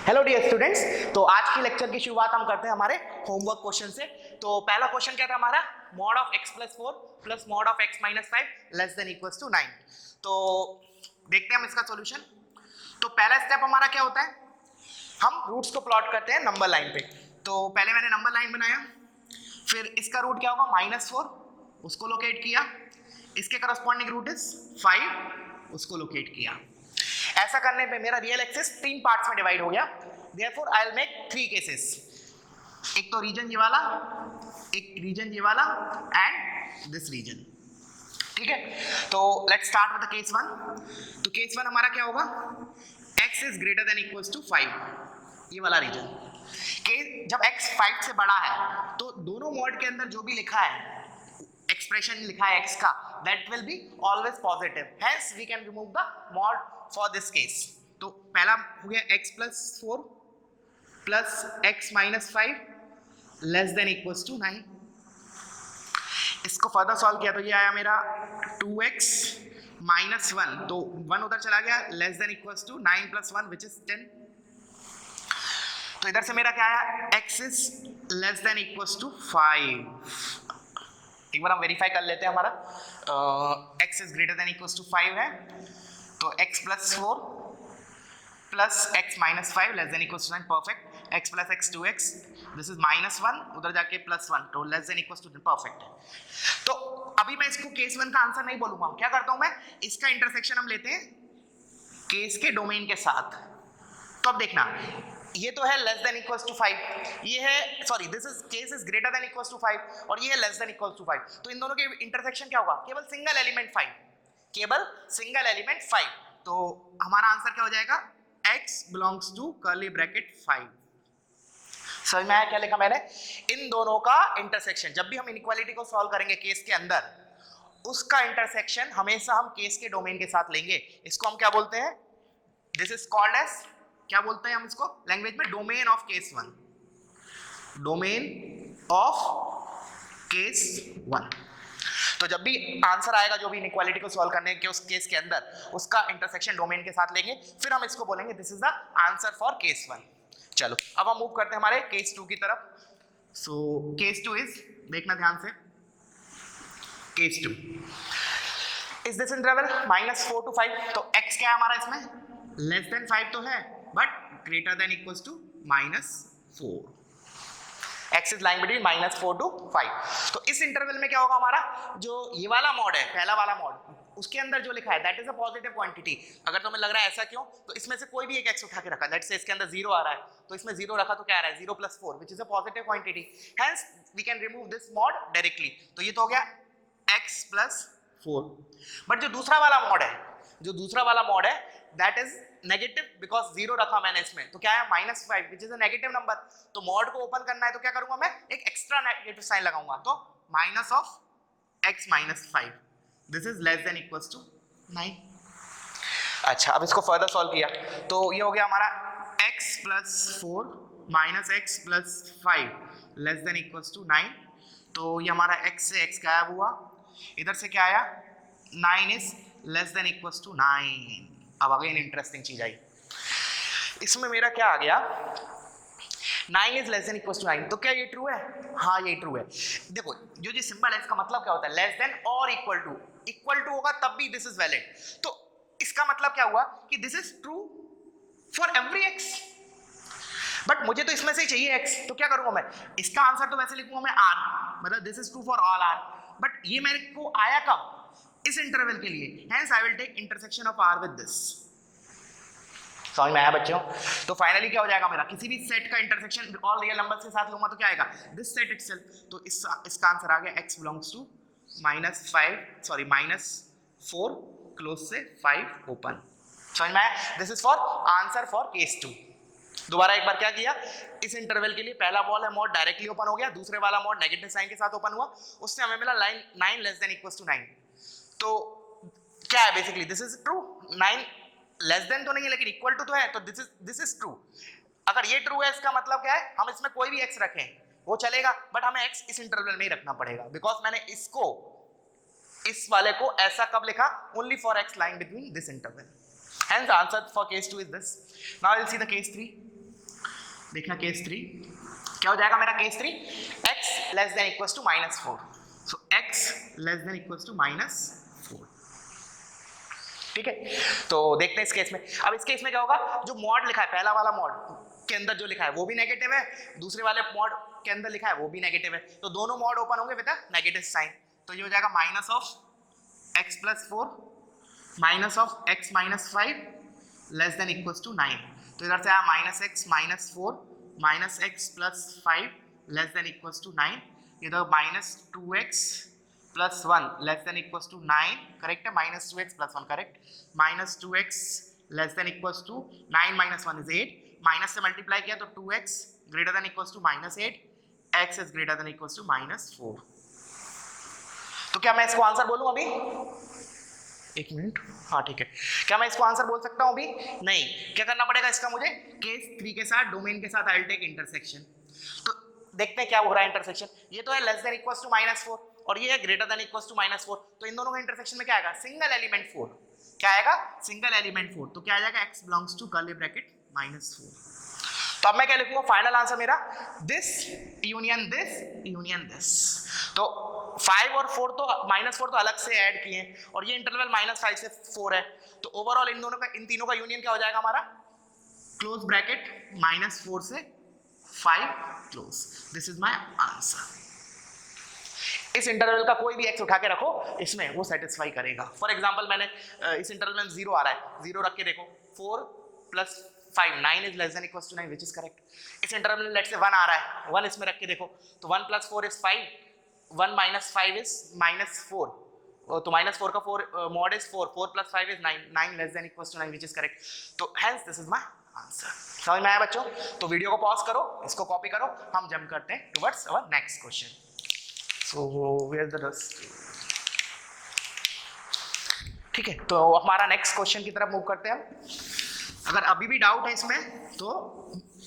Hello dear students. तो आज की लेक्चर की शुरुआत हम करते हैं हमारे होमवर्क क्वेश्चन से। तो पहला क्वेश्चन क्या था हमारा, mod of x plus 4 plus mod of x minus 5 less than equals to 9। तो देखते हैं हम इसका सॉल्यूशन। तो पहला स्टेप हमारा क्या होता है, हम रूट्स को प्लॉट करते हैं नंबर लाइन पे। तो पहले मैंने नंबर लाइन बनाया, फिर इसका रूट क्या होगा -4, उसको लोकेट किया, इसके करस्पॉन्डिंग रूट इज 5, उसको लोकेट किया। ऐसा करने पे मेरा रियल एक्सिस 3 पार्ट्स में डिवाइड हो गया। Therefore I will make 3 cases, एक तो रीजन ये वाला, एक रीजन ये वाला एंड दिस रीजन। ठीक है, तो let's start with the case 1। तो केस 1 हमारा क्या होगा, x is greater than equals to 5, ये वाला रीजन। जब x 5 से बड़ा है तो दोनों मॉड के अंदर जो भी लिखा है, एक्सप्रेशन लिखा है x का, that will be always positive, hence we can remove the mod for this case। तो पहला हो गया x plus 4 plus x minus 5 less than equals to 9। इसको फर्दर सॉल्व किया तो ये आया मेरा 2x minus 1, तो 1 उधर चला गया, less than equals to 9 plus 1 which is 10। तो इधर से मेरा क्या आया, x is less than equals to 5। एक बार हम वेरीफाई कर लेते हैं, हमारा x is greater than equals to 5 है, तो x plus 4 plus x minus 5 less than equals to 9, perfect. x plus x 2x, this is -1, उधर जाके +1, तो less than equals to 10, perfect है। तो अभी मैं इसको केस 1 का आंसर नहीं बोलूंगा, क्या करता हूं मैं, इसका इंटरसेक्शन हम लेते हैं केस के डोमेन के साथ। तो अब देखना, ये तो है लेस देन इक्वल्स टू 5, ये है sorry this is case is greater than equals to 5 और ये है लेस देन इक्वल्स टू 5। तो इन दोनों के इंटरसेक्शन क्या होगा, केवल सिंगल एलिमेंट 5, केवल सिंगल एलिमेंट 5। तो हमारा आंसर क्या हो जाएगा, x belongs to curly bracket 5। समझ में आया क्या लिखा मैंने, इन दोनों का इंटरसेक्शन। जब भी हम इनइक्वालिटी को सॉल्व करेंगे केस के अंदर, उसका इंटरसेक्शन हमेशा हम केस के डोमेन के साथ लेंगे। इसको हम क्या बोलते हैं, दिस इज कॉल्ड एज, क्या बोलते हैं हम इसको लैंग्वेज में, domain of case 1, domain of case 1। तो जब भी आंसर आएगा जो भी इनइक्वालिटी को सॉल्व करने के उस केस के अंदर, उसका इंटरसेक्शन डोमेन के साथ लेंगे, फिर हम इसको बोलेंगे this is the answer for case 1। चलो अब हम मूव करते हैं हमारे केस 2 की तरफ। सो केस 2 इज, देखना ध्यान से, case 2 is this interval -4 to 5। तो x क्या है हमारा इसमें, लेस देन 5 तो है but greater than equals to -4। x is lying between -4 to 5। तो इस इंटरवल में क्या होगा, हमारा जो ये वाला मॉड है, पहला वाला मॉड, उसके अंदर जो लिखा है that is a positive quantity. अगर तुम्हें लग रहा है ऐसा क्यों, तो इसमें से कोई भी एक x उठा के रखा, लेट्स से इसके अंदर 0 आ रहा है, तो इसमें 0 रखा तो क्या आ रहा है, 0 + 4 which is a positive quantity, hence we can remove this mod directly. तो ये तो हो गया x + 4। बट जो दूसरा वाला मॉड है, जो दूसरा वाला मॉड है दैट इज नेगेटिव, बिकॉज 0 रखा मैंने इसमें, तो क्या है -5 which is a negative number. तो मॉड को ओपन करना है तो क्या करूंगा मैं, एक एक्स्ट्रा नेगेटिव साइन लगाऊंगा, तो -(x - 5) this is less than equals to 9। अच्छा, अब इसको फर्दर सॉल्व किया तो ये हो गया हमारा x + 4 -x + 5 less than equals to 9। तो ये हमारा x से x गायब हुआ, इधर से क्या आया, 9 is less than equals to 9। अब अगेन इंटरेस्टिंग चीज आई, इसमें मेरा क्या आ गया, 9 is less than equals to 9। तो क्या ये ट्रू है, हाँ ये ट्रू है। देखो जो ये सिंबल है इसका मतलब क्या होता है, लेस देन और इक्वल टू, इक्वल टू होगा तब भी दिस इज वैलिड। तो इसका मतलब क्या हुआ कि this is true for every x, but मुझे तो इसमें से ही चाहिए x, तो क्या करूंगा मैं, इसका आंसर तो वैसे लिखूंगा मैं r, मतलब this is true for all r, but ये मेरे को आया कब, इस इंटरवल के लिए, hence I will take intersection of r with this. समझ में आया बच्चों। तो फाइनली क्या हो जाएगा मेरा, किसी भी सेट का इंटरसेक्शन ऑल रियल नंबर्स के साथ लूंगा तो क्या आएगा, दिस सेट इटसेल्फ। तो इसका आंसर आ गया x बिलोंग्स टू -4 क्लोज से 5 ओपन। समझ में आया, this is for answer for case 2। दोबारा एक बार क्या किया, इस इंटरवल के लिए पहला वाला मॉड डायरेक्टली ओपन हो गया, दूसरे वाला मॉड नेगेटिव साइन के साथ ओपन हुआ, उससे हमें मिला 9 लेस देन इक्वल्स टू 9। तो क्या है basically, this is true, 9 less then तो नहीं है लेकिन इक्वल टू तो है, तो दिस इज ट्रू। अगर ये ट्रू है इसका मतलब क्या है, हम इसमें कोई भी x रखें वो चलेगा, बट हमें x इस इंटरवल में ही रखना पड़ेगा, बिकॉज मैंने इसको, इस वाले को ऐसा कब लिखा, only for x line between this interval, hence answer for case 2 is this. Now will see the case 3। देखना केस 3 क्या हो जाएगा मेरा case 3, x less than equals to -4, so x less than equals to -4, ठीक है। तो देखते हैं इस केस में। अब इस केस में क्या होगा, जो मॉड लिखा है पहला वाला मॉड के अंदर जो लिखा है वो भी नेगेटिव है, दूसरे वाले मॉड के अंदर लिखा है वो भी नेगेटिव है, तो दोनों मॉड ओपन होंगे विद नेगेटिव साइन, तो ये हो जाएगा -(x+4) -(x-5) less than equals to 9, तो इधर से आया -(x-4) -(x+5) less than equals to 9, इधर -2x+1 less than equals to 9, correct है, -2x+1 correct, -2x less than equals to 9 - 1 is 8, minus से मल्टीप्लाई किया तो 2x greater than equals to -8, x is greater than equals to -4, तो क्या मैं इसको answer बोलूं अभी, एक मिनट, हाँ ठीक है, क्या मैं इसको आंसर बोल सकता हूं अभी, नहीं, क्या करना पड़ेगा इसका मुझे, केस 3 के साथ डोमेन के साथ आई विल टेक इंटरसेक्शन, तो देखते हैं क्या हो रहा है इंटरसेक्शन, ये तो है लेस देन इक्वल्स टू -4 और ये है ग्रेटर देन इक्वल्स टू -4, तो इन दोनों का इंटरसेक्शन में क्या आएगा, सिंगल एलिमेंट 4, क्या आएगा, सिंगल एलिमेंट 4, तो क्या आ जाएगा, x belongs to curly bracket -4, तो अब मैं क्या लिखूंगा फाइनल आंसर मेरा, दिस यूनियन दिस, तो 5 और 4 तो -4 तो अलग से ऐड किए और ये इंटरवल -5 से 4 है, तो ओवरऑल इन तीनों का यूनियन क्या हो जाएगा हमारा, क्लोज ब्रैकेट -4 से 5 close, this is my answer. इस इंटरवल का कोई भी x उठा के रखो इसमें वो सेटिस्फाई करेगा, फॉर एग्जांपल मैंने इस इंटरवल में 0 आ रहा है, 0 रख के देखो, 4 + 5 9 is less than equals to 9 which is correct, इस इंटरवल में लेट्स से 1 आ रहा है, 1 इसमें रख के देखो, तो 1 + 4 इज 5, 1 - 5 इज -4, तो -4 का 4 mod is 4, 4 + 5 is 9, 9 less than equals to 9 which is correct, तो hence this is my answer. समझ में आया बच्चों, तो वीडियो को पॉज करो, इसको कॉपी करो, हम जंप करते हैं towards our next question. So where the dust, ठीक है, तो हमारा नेक्स्ट क्वेश्चन की तरफ मूव करते हैं हम। अगर अभी भी डाउट है इसमें तो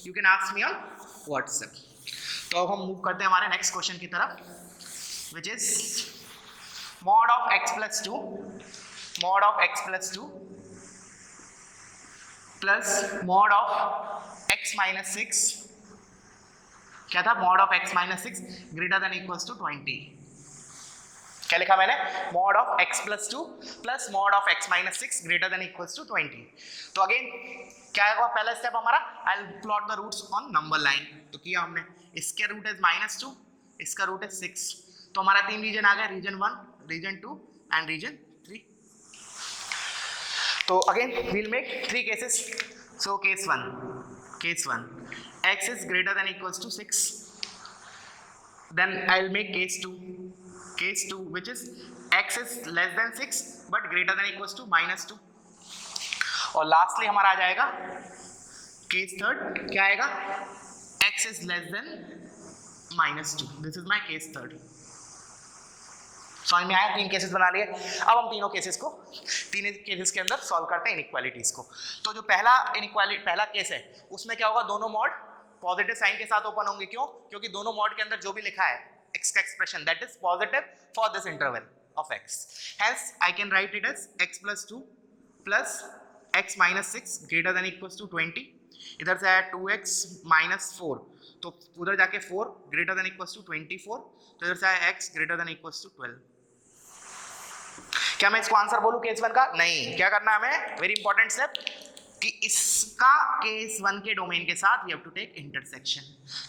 you can ask me on WhatsApp. तो अब हम मूव करते हैं हमारे नेक्स्ट क्वेश्चन की तरफ, which is mod of x plus 2 mod of x plus 2 plus mod of x minus 6, क्या था, mod of x minus 6 greater than equals to 20, क्या लिखा मैंने, mod of x plus 2 plus mod of x minus 6 greater than equals to 20, तो again क्या होगा, पहला step हमारा I will plot the roots on number line, तो किया हमने, इसके रूट इज -2, इसका रूट है 6, तो हमारा 3 रीजन आ गया, रीजन 1, रीजन 2 एंड रीजन 3, तो again we will make 3 cases, so case 1 x is greater than equals to 6, then I will make case 2 which is x is less than 6 but greater than equals to -2, और lastly हमारा आ जाएगा case 3, क्या आएगा, x is less than -2, this is my case 3, समझ में आया, 3 cases बना लिए। अब हम तीनों केसेस के अंदर सॉल्व करते हैं इनइक्वालिटीज को। तो जो पहला केस है उसमें क्या होगा, दोनों मॉड पॉजिटिव साइन के साथ ओपन होंगे, क्यों, क्योंकि दोनों मॉड के अंदर जो भी लिखा है x का expression that is positive for this interval of x, hence I can write it as x + 2 + x - 6 greater than equals to 20, इधर से आया 2x - 4, तो उधर जाके 4 greater than equals to 24, तो इधर से आया x greater than equals to 12, क्या मैं इसको आंसर बोलूं केस 1 का, नहीं, क्या करना है हमें, वेरी इंपॉर्टेंट स्टेप, कि इसका केस 1 के डोमेन के साथ we have to take intersection,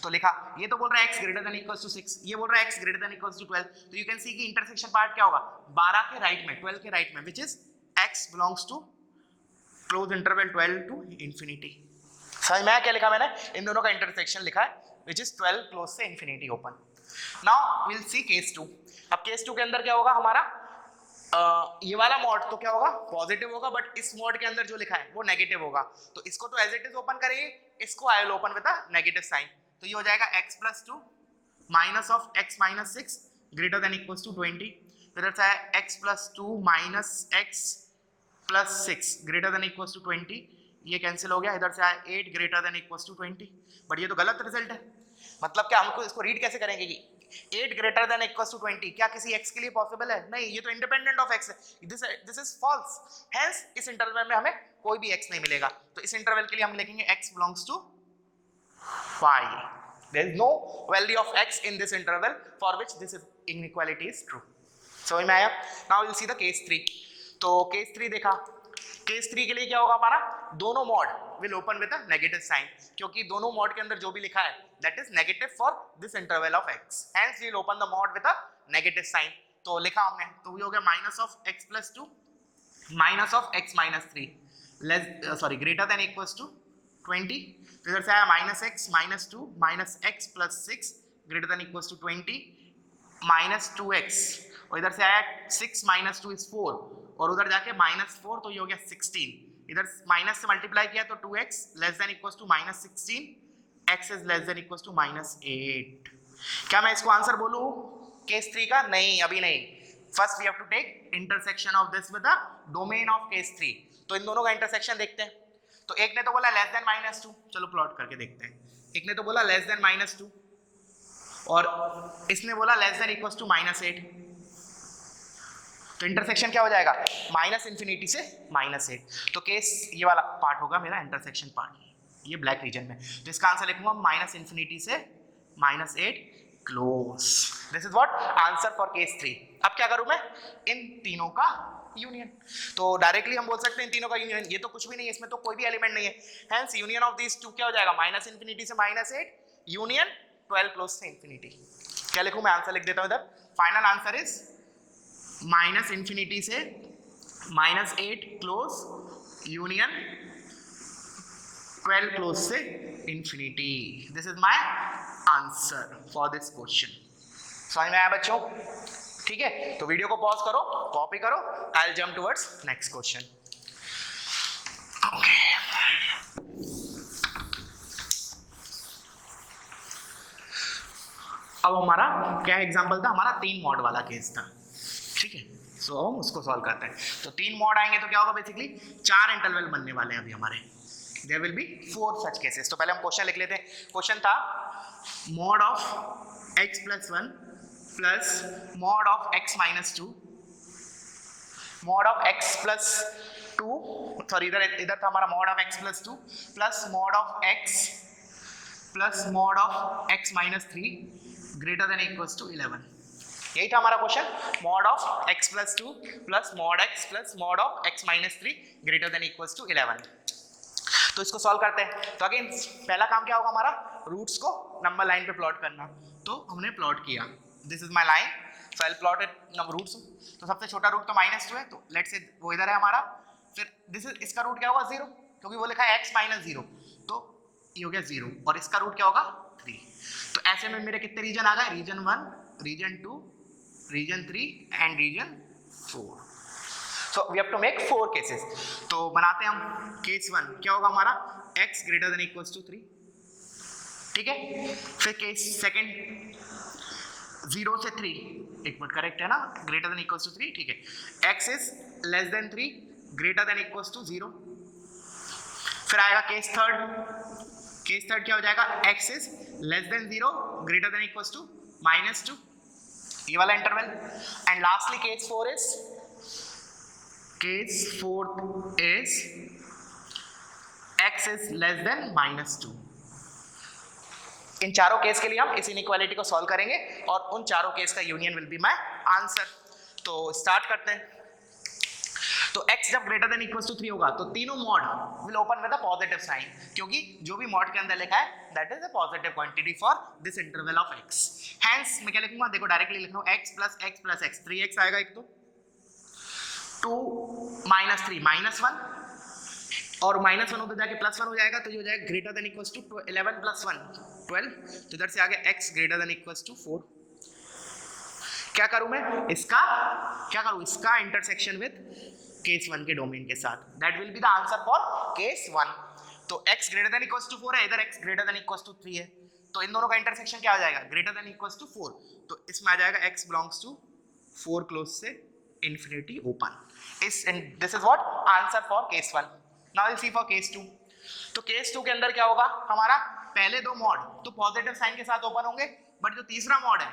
तो लिखा, ये तो बोल रहा है x greater than equals to 6, ये बोल रहा है x greater than equals to 12, तो यू कैन सी कि इंटरसेक्शन पार्ट क्या होगा, 12 के राइट में, 12 के राइट में, which is x belongs to close interval 12 to infinity, समझ में आया क्या लिखा मैंने, इन दोनों का इंटरसेक्शन लिखा है विच इज 12 क्लोज से infinity open. Now we will see case 2, अब केस 2 के अंदर क्या होगा हमारा, ये वाला मॉड तो क्या होगा, पॉजिटिव होगा, बट इस मॉड के अंदर जो लिखा है वो नेगेटिव होगा, तो इसको तो एज इट इज ओपन करेंगे, इसको I will open with a negative sign, तो ये हो जाएगा x + 2 minus of x - 6 greater than equals to 20, इधर से आया x + 2 minus x + 6 greater than equals to 20, ये कैंसिल हो गया, इधर से आया 8 greater than equals to 20, but ये तो गलत रिजल्ट है, मतलब क्या हमको इसको रीड कैसे करेंगे कि 8 greater than equals to 20 क्या किसी x के लिए पॉसिबल है, नहीं, ये तो इंडिपेंडेंट ऑफ x है, दिस इज फॉल्स, हेंस इस इंटरवल में हमें कोई भी x नहीं मिलेगा, तो इस इंटरवल के लिए हम लिखेंगे x belongs to 5. There is no value of x in this interval for which this inequality is true. समझ में आया? Now we'll see the case 3. तो case 3 देखा, केस 3 के लिए क्या होगा हमारा, दोनों mod will open with a negative sign, क्योंकि दोनों मॉड के अंदर जो भी लिखा है that is negative for this interval of x, hence we will open the mod with a negative sign. तो लिखा हमने, तो ये हो गया minus of x plus 2 minus of x minus 3 greater than equals to 20. तो इधर से आया minus x minus 2 minus x plus 6 greater than equals to 20 minus 2x, और इधर से आया 6 माइनस 2 इज 4, और उधर जाके माइनस 4, तो ये हो गया 16. इधर माइनस से मल्टीप्लाई किया तो 2x less than equals to minus 16, x is less than equals to minus 8. क्या मैं इसको आंसर बोलूं केस 3 का? नहीं, अभी नहीं. First we have to take intersection of this with the domain of case 3. तो इन दोनों का इंटरसेक्शन देखते हैं. तो एक ने तो बोला लेस देन माइनस 2, चलो प्लॉट करके देखते हैं. एक ने तो बोला लेस देन माइनस 2 और इसने बोला less than equals to minus 8. तो इंटरसेक्शन क्या हो जाएगा, माइनस इन्फिनिटी से माइनस 8. तो केस ये वाला पार्ट होगा मेरा इंटरसेक्शन पार्ट, ये ब्लैक रीजन में. तो इसका आंसर लिखूंगा माइनस इन्फिनिटी से minus 8 close. This is what answer for case 3. अब क्या करूं मैं, इन तीनों का यूनियन. तो डायरेक्टली हम बोल सकते हैं इन तीनों का यूनियन. ये तो कुछ भी नहीं है, इसमें तो कोई भी एलिमेंट नहीं है, hence union of these two क्या हो जाएगा, माइनस इन्फिनिटी से माइनस 8 यूनियन 12 क्लोज से इन्फिनिटी. क्या लिखूं मैं, आंसर लिख देता हूं इधर. Final answer is minus infinity से माइनस 8 क्लोज यूनियन 12 क्लोज से infinity. This is my answer for this question. समझ में आया बच्चों? ठीक है, तो वीडियो को पॉज करो, कॉपी करो, I will jump towards next question. Okay, अब हमारा क्या एग्जांपल था, हमारा 3 मॉड वाला केस था. ठीक है, सो हम उसको सॉल्व करते हैं. तो 3 मॉड आएंगे तो क्या होगा, बेसिकली 4 इंटरवल बनने वाले हैं अभी हमारे. There will be 4 such cases. तो पहले हम क्वेश्चन लिख लेते हैं. क्वेश्चन था mod of x plus 1 plus mod of x minus 2, mod of x plus 2, sorry इधर था हमारा mod of x plus 2 plus mod of x plus mod of x minus 3 greater than equals to 11. यही था हमारा question, mod of x plus 2 plus mod x plus mod of x minus 3 greater than equals to 11. तो इसको solve करते हैं. तो again पहला काम क्या होगा हमारा, रूट्स को नंबर लाइन पे प्लॉट करना. तो हमने प्लॉट किया, this is my line, so I will plot it roots. तो सबसे छोटा रूट तो -2 है, तो लेट्स से वो इधर है हमारा. फिर दिस इज, इसका रूट क्या होगा 0, क्योंकि वो लिखा है x माइनस 0, तो ये हो गया 0, और इसका रूट क्या होगा 3. तो ऐसे में मेरे कितने रीजन आ गए, region 1, region 2, region 3 and region 4. So we have to make 4 cases. तो बनाते हैं हम. केस 1 क्या होगा हमारा, x greater than equals to 3. ठीक है, फिर केस सेकंड 0 से 3, एक मिनट करेक्ट है ना, ग्रेटर देन इक्वल्स टू 3. ठीक है, x is less than 3 greater than equals to 0. फिर आएगा केस थर्ड. केस थर्ड क्या हो जाएगा, x is less than 0 greater than equals to -2, ये वाला interval. And lastly case 4 is, case 4 is x is less than -2. इन चारों case के लिए हम इस इनइक्वालिटी को सॉल्व करेंगे और उन चारों केस का union will be my answer. तो स्टार्ट करते हैं. तो x जब ग्रेटर देन इक्वल्स टू 3 होगा तो तीनों mod will open with a positive sign, क्योंकि जो भी मॉड के अंदर लिखा है that is a positive quantity for this interval of x. Hence मैं क्या लिखूंगा, देखो डायरेक्टली लिख रहा हूं, x plus x plus x, 3x आएगा एक, तो 2 माइनस 3 माइनस 1, और -1 उधर जाके +1 हो जाएगा, तो ये हो जाएगा greater than equals to 11 plus 1 12. तो इधर से आ गया x greater than equals to 4. क्या करूं मैं, इसका क्या करूं, इसका इंटरसेक्शन विद केस 1 के डोमेन के साथ, that will be the answer for case 1. तो x greater than equals to 4 है, इधर x greater than equals to 3 है, तो इन दोनों का इंटरसेक्शन क्या आ जाएगा, ग्रेटर देन इक्वल्स टू 4. तो इसमें आ जाएगा x बिलोंग्स टू 4 क्लोज से इन्फिनिटी ओपन. इस this is what answer for case 1. Now will C for case 2. तो केस 2 के अंदर क्या होगा हमारा, पहले दो मॉड तो पॉजिटिव साइन के साथ ओपन होंगे, बट जो तीसरा मॉड है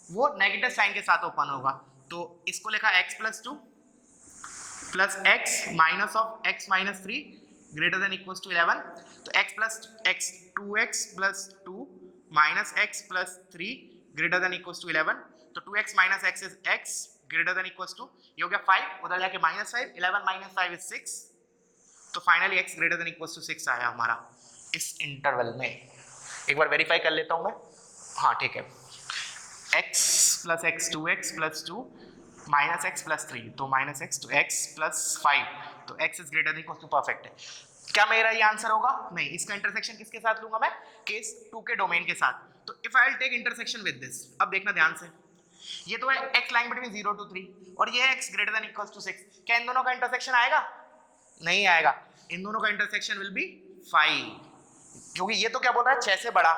वो नेगेटिव साइन के साथ ओपन होगा. तो इसको लिखा x plus 2 plus x minus of x minus 3 greater than equal to 11, तो x plus x 2x plus 2 minus x plus 3 greater than equal to 11, तो 2x minus x is x greater than equal to, ये हो गया 5, उधर जाके minus 5, 11 minus 5 is 6, तो finally x greater than equal to 6 आया हमारा इस इंटरवल में। एक बार वेरीफाई कर लेता हूं मैं, हाँ ठीक है, x plus x 2x plus 2 minus x plus 3, तो माइनस x, तो x प्लस 5, तो x is greater than equal to, perfect है। क्या मेरा ये आंसर होगा? नहीं, इसका इंटरसेक्शन किसके साथ लूंगा मैं? केस 2 के डोमेन के साथ। तो if I will take intersection with this, अब देखना ध्यान से, ये तो है x लाइन बिटवीन 0 to 3 और ये है x greater than equal to 6, क्या इन दोनों का इंटरसेक्शन आएगा? नहीं आएगा, इन दोनों का इंटरसेक्शन विल बी 5, क्योंकि ये तो क्या बोल रहा है 6 से बड़ा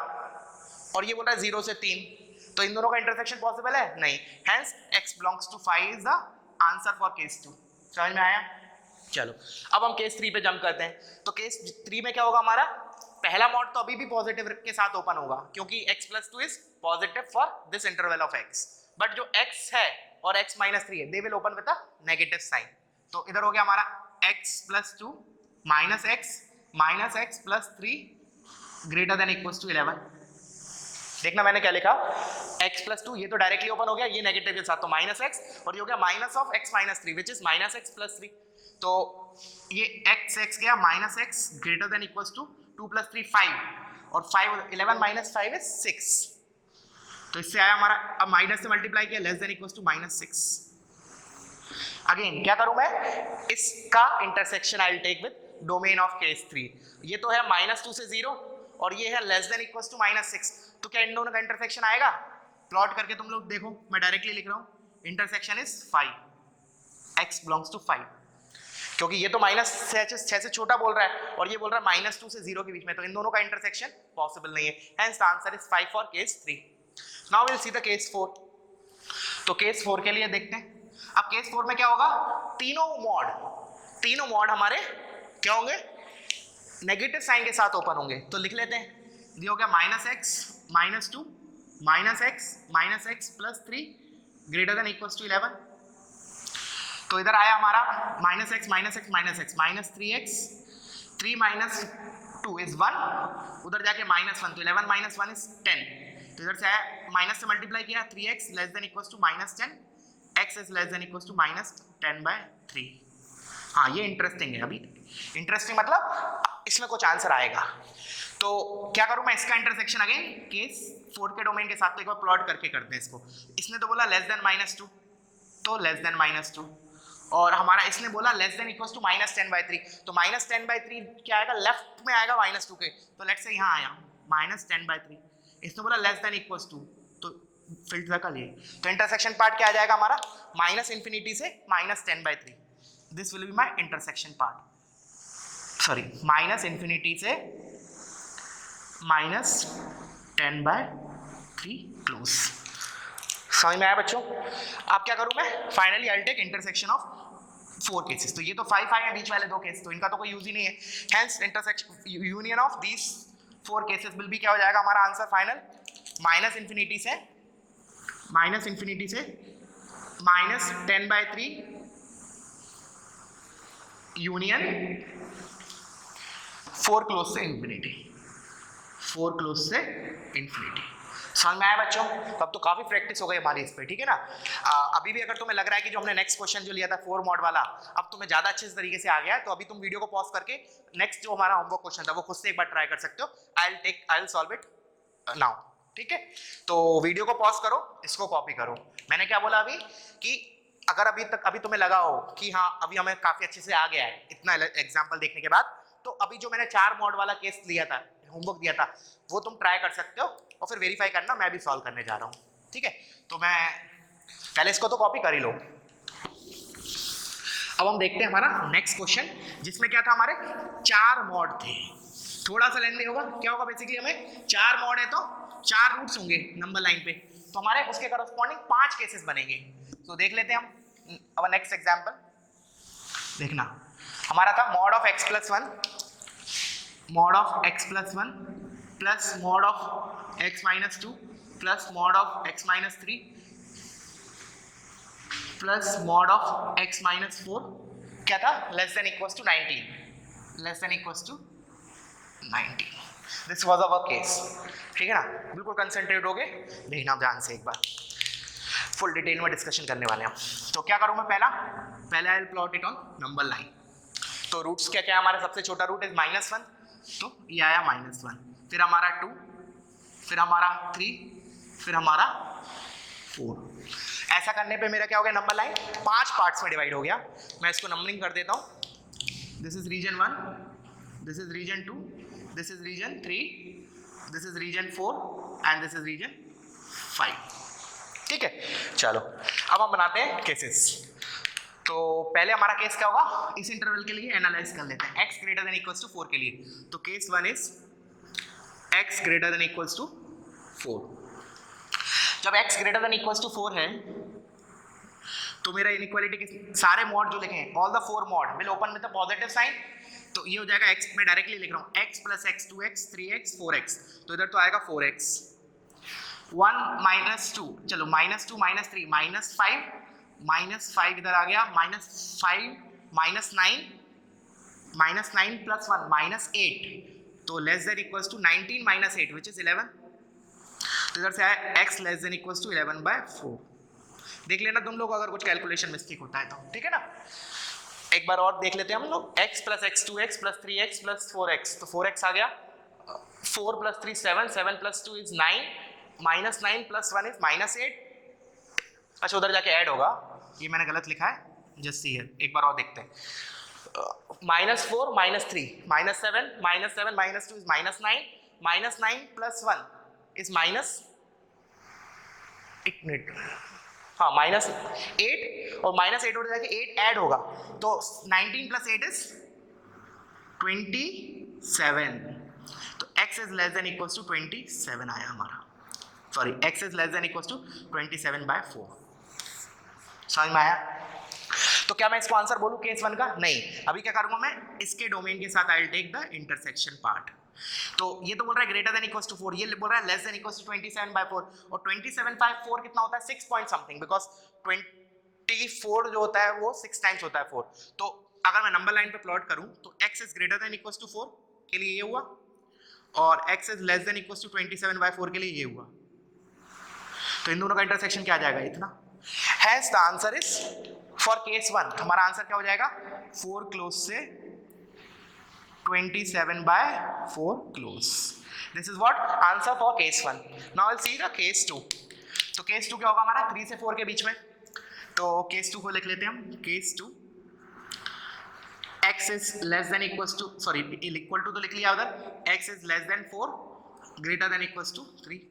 और ये बोल रहा है 0 से 3, तो इन दोनों का इंटरसेक्शन पॉसिबल है नहीं, hence x belongs to 5 is the answer for case 2। समझ में आया? चलो अब हम केस 3 पे जंप करते हैं। तो केस 3 में क्या होगा हमारा? पहला मॉड तो अभी भी पॉजिटिव के साथ ओपन होगा क्योंकि x plus 2 is positive for this interval of x, but जो x है और x माइनस 3 है they will open with a negative sign. तो इधर हो गया हमारा x plus 2 minus x plus 3 greater than equal to 11। देखना मैंने क्या लिखा, x प्लस 2, ये तो डायरेक्टली ओपन हो गया, ये नेगेटिव के साथ, तो माइनस x, और ये हो गया minus of x minus 3 which is minus x plus 3, तो ये x गया minus x greater than equal to 2 plus 3 5, और 5 11 माइनस 5 इज 6, तो इससे आया हमारा, अब माइनस से मल्टीप्लाई किया less than equal to minus 6। Again क्या करूं मैं? इसका intersection I will take with domain of case 3, ये तो है -2 से 0 और ये है लेस देन इक्वल टू -6, तो क्या इन दोनों का इंटरसेक्शन आएगा? प्लॉट करके तुम लोग देखो, मैं डायरेक्टली लिख रहा हूं, intersection is 5, x belongs to 5, क्योंकि ये तो -6 से छोटा बोल रहा है और ये बोल रहा है -2 से 0 के बीच में, तो इन दोनों का इंटरसेक्शन पॉसिबल नहीं है, hence the answer is 5 for case 3। Now will see the case 4। तो केस 4 के लिए देखते हैं। अब केस 4 में क्या होगा? तीनों मॉड हमारे क्या होंगे? नेगेटिव साइन के साथ ओपन होंगे, तो लिख लेते हैं, ये हो गया -x -2 -x plus 3 greater than equal to 11, तो इधर आया हमारा -x minus 3x 3 minus 2 is 1, उधर जाके -1, तो 11 माइनस 1 इज 10, तो इधर से आया माइनस से मल्टीप्लाई किया, 3x less than equal to -10, x is less than equal to -10/3। हाँ ये इंटरेस्टिंग है, अभी इंटरेस्टिंग मतलब इसमें कुछ आंसर आएगा। तो क्या करूं मैं? इसका इंटरसेक्शन अगेन केस 4 के डोमेन के साथ तो एक बार प्लॉट करके करते हैं इसको। इसने तो बोला लेस देन -2, तो लेस देन -2, और हमारा इसने बोला लेस देन इक्वल टू -10/3, तो -10/3 क्या आएगा? लेफ्ट में आएगा -2 के, तो लेट्स से यहाँ आया -10/3, इसने बोला लेस देन इक्वल टू, तो फिल्टर कर लिए, तो इंटरसेक्शन पार्ट क्या आ जाएगा हमारा? -∞ से -10/3, this will be my intersection part, sorry -∞ से -10/3 क्लोज। समझ में आया बच्चों? अब क्या करूं मैं? Finally I will take intersection of 4 cases, तो ये तो 5 है बीच वाले 2 केस, तो इनका तो कोई यूज ही नहीं है, hence intersection union of these 4 cases will be क्या हो जाएगा हमारा आंसर फाइनल? -∞ से -10/3 यूनियन 4 क्लोज से इंफिनिटी, 4 क्लोज से इंफिनिटी। समझ में आया बच्चों? तब तो काफी प्रैक्टिस हो गई हमारी इस पे, ठीक है ना? अभी भी अगर तुम्हें लग रहा है कि जो हमने नेक्स्ट क्वेश्चन जो लिया था 4 मॉड वाला अब तुम्हें ज्यादा अच्छे तरीके से आ गया है, तो अभी तुम वीडियो को पॉज करके नेक्स्ट जो हमारा होमवर्क क्वेश्चन था वो खुद से एक बार ट्राई कर सकते हो। I will solve it now, ठीक है? तो वीडियो को पॉज करो, इसको कॉपी करो। मैंने क्या बोला अभी कि अगर अभी तुम्हें लगा हो कि हाँ अभी हमें काफी अच्छे से आ गया है इतना एग्जाम्पल देखने के बाद, तो अभी जो मैंने 4 मॉड वाला केस लिया था, होमवर्क दिया था, वो तुम ट्राई कर सकते हो और फिर वेरीफाई करना, मैं भी सॉल्व करने जा रहा हूँ, ठीक है? तो मैं पहले इसको तो कॉपी कर ही लो। अब हम देखते हैं हमारा नेक्स्ट क्वेश्चन, जिसमें क्या था, हमारे 4 मॉड थे। थोड़ा सा लेंदी होगा, क्या होगा बेसिकली, हमें 4 मॉड है तो 4 रूट्स होंगे नंबर लाइन पे, तो हमारे उसके करस्पॉन्डिंग 5 केसेस बनेंगे। तो देख लेते हैं हम अब नेक्स्ट एग्जांपल। देखना हमारा था mod of x plus 1 plus mod of x minus 2 plus mod of x minus 3 plus mod of x minus 4, क्या था? Less than equal to 19। Less than equals to 90। This was our case, ठीक है ना। बिल्कुल concentrate हो गए, देखना ध्यान से एक बार, फुल डिटेल में डिस्कशन करने वाले हैं। तो क्या करूं मैं, पहले आई will plot it on number line. तो रूट्स क्या क्या है हमारा, सबसे छोटा रूट इज -1, तो ये आया -1, फिर हमारा 2, फिर हमारा 3, फिर हमारा 4। ऐसा करने पे मेरा क्या हो गया, नंबर लाइन 5 पार्ट्स में डिवाइड हो गया। मैं इसको नंबरिंग कर देता हूँ। This is region 1, this is region 2, this is region 3, this is region 4 and this is region 5। ठीक है, चलो अब हम बनाते हैं केसेस। तो पहले हमारा केस क्या होगा, इस इंटरवल के लिए एनालाइज कर लेते हैं, x greater than equals to 4 के लिए। तो case 1 is x greater than equals to 4। जब x greater than equals to 4 है तो मेरा इनइक्वालिटी के सारे मॉड जो लिखे हैं, all the 4 mod will open with a positive sign. तो ये हो जाएगा x, मैं डायरेक्टली लिख रहा हूँ x plus x 2x 3x 4x, तो इधर तो आएगा 4x। 1 -2, चलो -2 -3 -5 इधर आ गया, -5 -9 प्लस 1 -8, तो less than equals to 19 -8 which is 11। तो इधर से आया x less than equals to 11/4। देख लेना तुम लोग अगर कुछ कैलकुलेशन मिस्टेक होता है तो, ठीक है ना। एक बार और देख लेते हैं हम लोग, x plus x 2x plus 3x plus 4x, तो 4x आ गया, 4 plus 3 7, 7 plus 2 is 9, -9 plus 1 is -8। अच्छा उधर जाके ऐड होगा, ये मैंने गलत लिखा है, जस्ट सी हियर, एक बार और देखते हैं। -4 -3 -7 -7 -2 इज -9, -9 प्लस 1 इज -8, और -8 उधर जाके 8 ऐड होगा, तो 19 प्लस 8 इज 27। तो x is less than equals to 27 आया हमारा, sorry x is less than equals to 27/4। समझ में आया। तो क्या मैं इसको आंसर बोलूं केस 1 का, नहीं। अभी क्या करूंगा मैं, इसके डोमेन के साथ I will take the intersection part. तो ये तो बोल रहा है ग्रेटर देन इक्वल्स टू 4, ये बोल रहा है लेस देन इक्वल्स टू 27/4, और 27/4 कितना होता है, 6 पॉइंट समथिंग, बिकॉज 24 जो होता है वो 6 टाइम्स होता है 4। तो अगर मैं नंबर लाइन पे प्लॉट करूं तो x is greater than equals to 4 के लिए ये हुआ, और x is less than equals to 27/4 के लिए ये हुआ। तो इन दोनों का इंटरसेक्शन क्या आ जाएगा, इतना। Hence the answer is for case 1, हमारा आंसर क्या हो जाएगा, 4 क्लोज से 27/4 close. This is what answer for case 1. Now I'll see the case 2. तो case 2 क्या होगा हमारा, 3 से 4 के बीच में। तो case 2 को लिख लेते हैं हम, case 2 x is less than equals to, sorry equal to तो लिख लिया उधर, x is less than 4 greater than equals to 3।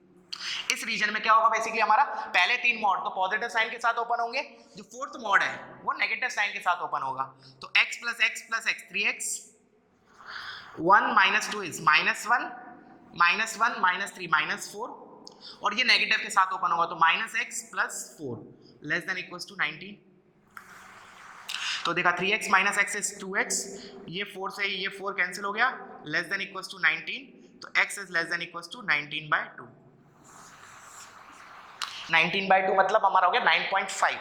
इस रीजन में क्या होगा, बेसिकली हमारा पहले 3 मॉड तो पॉजिटिव साइन के साथ ओपन होंगे, जो फोर्थ मॉड है वो नेगेटिव साइन के साथ ओपन होगा। तो x plus x 3x, 1 - 2 is -1 -1 -3 -4, और ये नेगेटिव के साथ ओपन होगा, तो -x + 4 less than equals to 19। तो देखा 3x - x इज 2x, ये 4 से ये 4 कैंसिल हो गया, लेस देन इक्वल्स टू 19, तो x is less than equals to 19/2। 19/2 मतलब हमारा हो गया 9.5।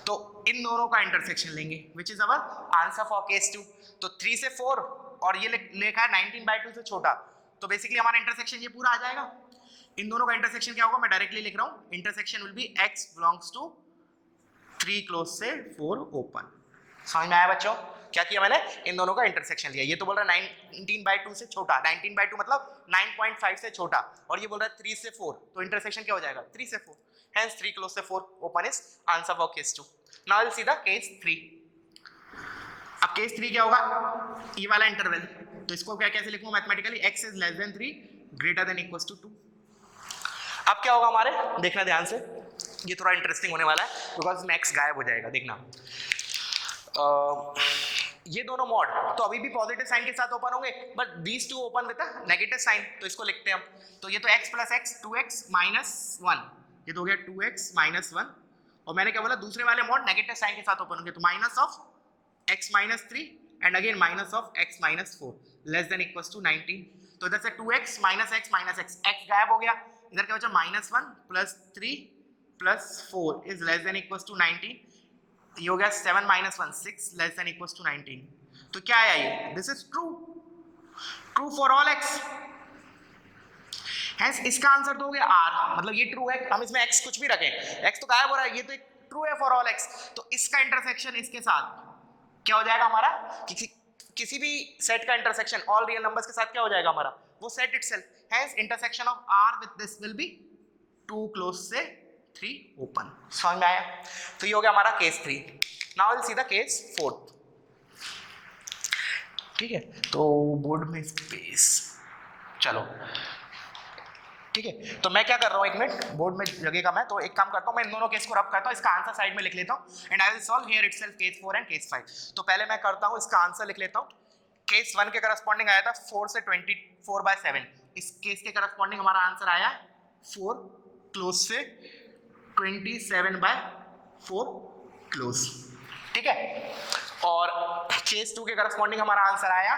तो इन दोनों का इंटरसेक्शन लेंगे, which is our answer for case 2। तो 3 से 4 और ये लिखा है 19/2 से छोटा, तो बेसिकली हमारा इंटरसेक्शन ये पूरा आ जाएगा। इन दोनों का इंटरसेक्शन क्या होगा, मैं डायरेक्टली लिख रहा हूं, intersection will be x belongs to 3 close से 4 ओपन। समझ में आया बच्चों, क्या किया मैंने, इन दोनों का इंटरसेक्शन लिया। ये तो बोल रहा है 19/2 से छोटा, 19/2 मतलब 9.5 से छोटा, और ये बोल रहा है 3 से 4, तो इंटरसेक्शन क्या हो जाएगा, 3 से 4। Hence 3 close से 4 open is answer for case 2. Now we'll see the case 3. अब case 3 क्या होगा, ये वाला इंटरवल, तो इसको क्या कैसे लिखूंगा mathematically, x is less than 3 greater than equals to 2। अब क्या होगा हमारे, देखना ध्यान से, ये थोड़ा इंटरेस्टिंग होने वाला है बिकॉज x गायब हो जाएगा, देखना। ये दोनों मॉड तो अभी भी पॉजिटिव साइन के साथ ओपन होंगे, but these two open with negative sign, तो इसको लिखते हैं हम। तो ये तो x प्लस x 2x - 1, ये तो हो गया 2x - 1, और मैंने क्या बोला, दूसरे वाले मॉड नेगेटिव साइन के साथ ओपन होंगे, तो -(x - 3) and again -(x - 4) less than equals to 19। तो इधर से 2x - x x गायब हो गया, इधर क्या बचा -1 + 3 + 4 is less than equals to 19। ये हो गया 7 - 1 6 लेस देन इक्वल्स टू 19। तो क्या आया ये, this is true, true for all x. Hence इसका आंसर तो हो गया आर, मतलब ये ट्रू है, हम इसमें एक्स कुछ भी रखें, एक्स तो गायब हो रहा है, ये तो एक ट्रू है फॉर ऑल एक्स। तो इसका इंटरसेक्शन इसके साथ क्या हो जाएगा हमारा, किसी भी सेट का इंटरसेक्शन ऑल रियल नंबर्स के साथ क्या हो जाएगा हमारा, वो set itself. Hence intersection of R with this will be 2 close से 3 ओपन। समझ में आया? तो ये हो गया हमारा case 3। Now will see the case 4। ठीक है, तो बोर्ड में स्पेस, चलो ठीक है, तो मैं क्या कर रहा हूँ, एक मिनट, बोर्ड में लगेगा मैं, तो एक काम करता हूँ, मैं इन दोनों केस को रब करता हूँ, इसका आंसर साइड में लिख लेता हूँ and I will solve here itself case 4 and case 5। तो पहले मैं करता हूँ, इसका आंसर लिख लेता हूँ। केस 1 के करस्पॉन्डिंग आया था 4 से 24/7, इस केस के करस्पॉन्डिंग हमारा आंसर आया 4 क्लोज से 27/4 क्लोज। ठीक है, और केस 2 के करस्पॉन्डिंग हमारा आंसर आया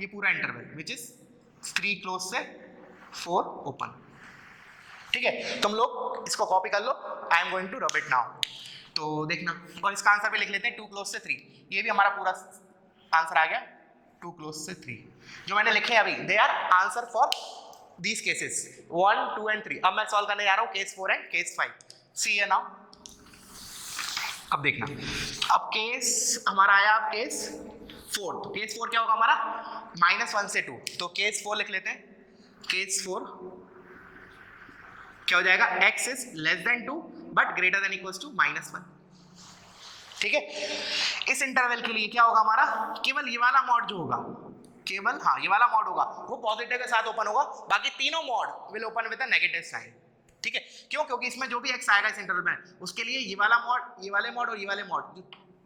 ये पूरा इंटरवल विच इज 3 क्लोज से 4 ओपन। ठीक है, तुम लोग इसको कॉपी कर लो, I am going to rub it now. तो देखना, और इसका आंसर भी लिख लेते हैं 2 क्लोज से 3, ये भी हमारा पूरा आंसर आ गया 2 क्लोज से 3। जो मैंने लिखे अभी they are answer for these cases 1, 2 and 3। अब मैं सॉल्व करने जा रहा हूँ केस 4 एंड केस 5। सी है नाउ, अब देखना, अब केस हमारा आया, अब केस 4, तो केस 4 क्या होगा हमारा, -1 से 2, तो केस 4 लिख लेते हैं। केस 4 क्या हो जाएगा, x is less than 2 but greater than equals to -1। ठीक है, इस इंटरवल के लिए क्या होगा हमारा, केवल ये वाला मॉड जो होगा, केवल हाँ ये वाला मॉड होगा वो पॉजिटिव के साथ ओपन होगा, बाकी तीनों mod will open with a negative sign. ठीक है, क्यों, क्योंकि इसमें जो भी x आएगा इस इंटरवल में, उसके लिए ये वाला मॉड, ये वाले मॉड और ये वाले मॉड,